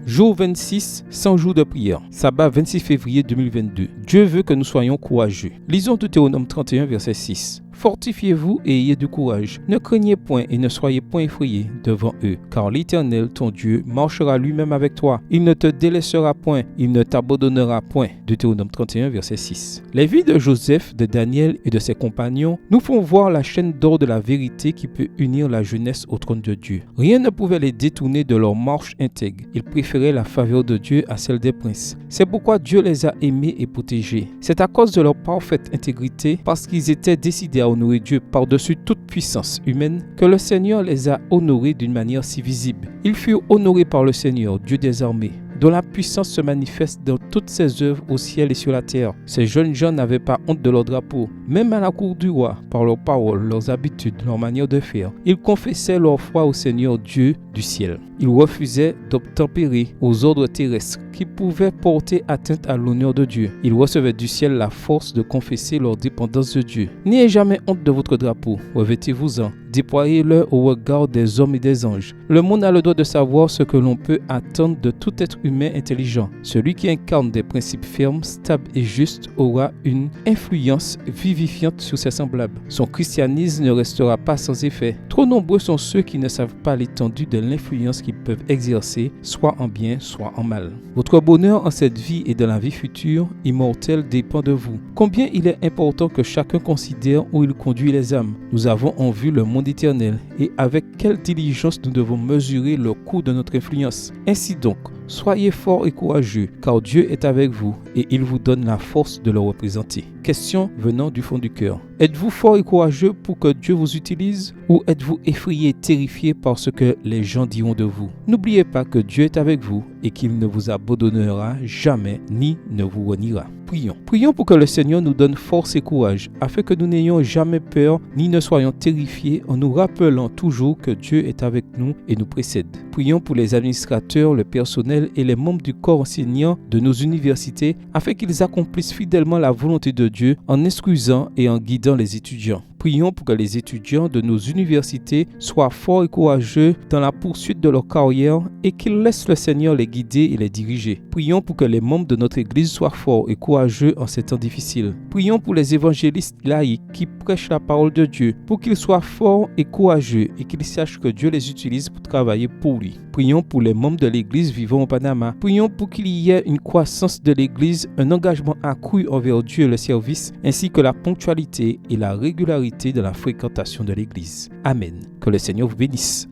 Jour 26, 100 jours de prière. Sabbat 26 février 2022. Dieu veut que nous soyons courageux. Lisons Deutéronome 31, verset 6. Fortifiez-vous et ayez du courage. Ne craignez point et ne soyez point effrayés devant eux, car l'Éternel, ton Dieu, marchera lui-même avec toi. Il ne te délaissera point, il ne t'abandonnera point. Deutéronome 31, verset 6. Les vies de Joseph, de Daniel et de ses compagnons nous font voir la chaîne d'or de la vérité qui peut unir la jeunesse au trône de Dieu. Rien ne pouvait les détourner de leur marche intègre. Ils préféraient la faveur de Dieu à celle des princes. C'est pourquoi Dieu les a aimés et protégés. C'est à cause de leur parfaite intégrité, parce qu'ils étaient décidés à honorer Dieu par-dessus toute puissance humaine, que le Seigneur les a honorés d'une manière si visible. Ils furent honorés par le Seigneur, Dieu des armées, dont la puissance se manifeste dans toutes ses œuvres au ciel et sur la terre. Ces jeunes gens n'avaient pas honte de leur drapeau, même à la cour du roi, par leurs paroles, leurs habitudes, leur manière de faire. Ils confessaient leur foi au Seigneur Dieu du ciel. Ils refusaient d'obtempérer aux ordres terrestres qui pouvaient porter atteinte à l'honneur de Dieu. Ils recevaient du ciel la force de confesser leur dépendance de Dieu. N'ayez jamais honte de votre drapeau, revêtez-vous-en, déployez-le au regard des hommes et des anges. Le monde a le droit de savoir ce que l'on peut attendre de tout être humain intelligent. Celui qui incarne des principes fermes, stables et justes aura une influence vivifiante sur ses semblables. Son christianisme ne restera pas sans effet. Trop nombreux sont ceux qui ne savent pas l'étendue de l'influence qu'ils peuvent exercer, soit en bien, soit en mal. Votre bonheur en cette vie et dans la vie future, immortelle, dépend de vous. Combien il est important que chacun considère où il conduit les âmes. Nous avons en vue le monde éternel et avec quelle diligence nous devons mesurer le coût de notre influence. Ainsi donc, soyez forts et courageux, car Dieu est avec vous et il vous donne la force de le représenter. Question venant du fond du cœur. Êtes-vous fort et courageux pour que Dieu vous utilise ou êtes-vous effrayé et terrifié par ce que les gens diront de vous? N'oubliez pas que Dieu est avec vous et qu'il ne vous abandonnera jamais ni ne vous reniera. Prions. Prions pour que le Seigneur nous donne force et courage afin que nous n'ayons jamais peur ni ne soyons terrifiés en nous rappelant toujours que Dieu est avec nous et nous précède. Prions pour les administrateurs, le personnel et les membres du corps enseignant de nos universités afin qu'ils accomplissent fidèlement la volonté de Dieu en instruisant et en guidant les étudiants. Prions pour que les étudiants de nos universités soient forts et courageux dans la poursuite de leur carrière et qu'ils laissent le Seigneur les guider et les diriger. Prions pour que les membres de notre Église soient forts et courageux en ces temps difficiles. Prions pour les évangélistes laïcs qui prêchent la parole de Dieu, pour qu'ils soient forts et courageux et qu'ils sachent que Dieu les utilise pour travailler pour lui. Prions pour les membres de l'Église vivant au Panama. Prions pour qu'il y ait une croissance de l'Église, un engagement accru envers Dieu et le service, ainsi que la ponctualité et la régularité de la fréquentation de l'Église. Amen. Que le Seigneur vous bénisse.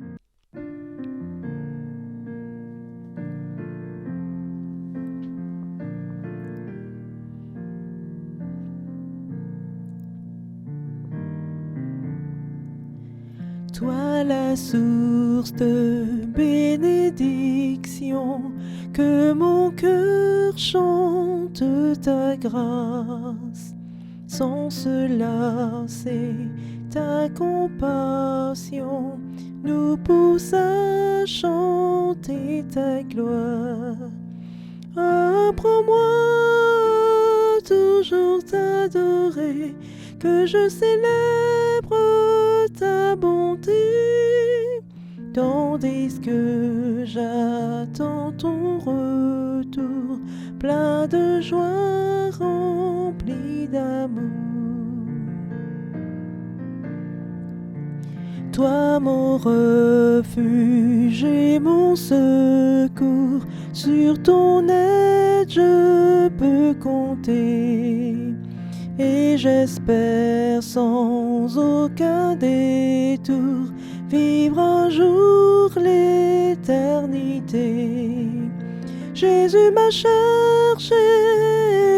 Toi la source de bénédiction, que mon cœur chante ta grâce. Sans se lasser, ta compassion nous pousse à chanter ta gloire. Apprends-moi à toujours t'adorer, que je célèbre ta bonté, tandis que j'attends ton retour, plein de joie, rempli d'amour. Toi mon refuge et mon secours, sur ton aide je peux compter. Et j'espère sans aucun détour vivre un jour l'éternité. Jésus m'a cherché,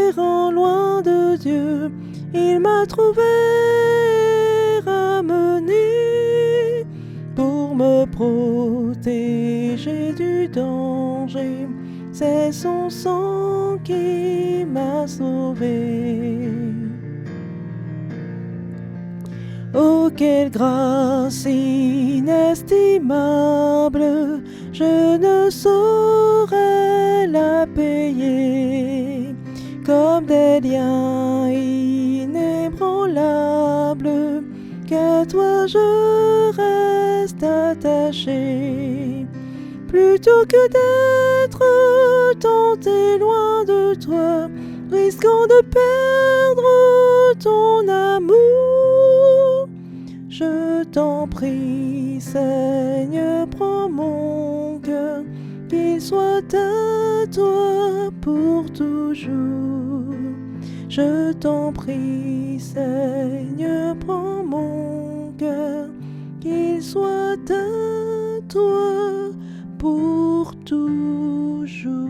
errant loin de Dieu, il m'a trouvé, ramené pour me protéger du danger. C'est son sang qui m'a sauvé. Oh, quelle grâce inestimable, je ne saurais la payer. Comme des liens inébranlables, qu'à toi je reste attaché. Plutôt que d'être tant est loin de toi, risquant de perdre ton amour. Je t'en prie, Seigneur, prends mon cœur, qu'il soit à toi pour toujours. Je t'en prie, Seigneur, prends mon cœur, qu'il soit à toi pour toujours.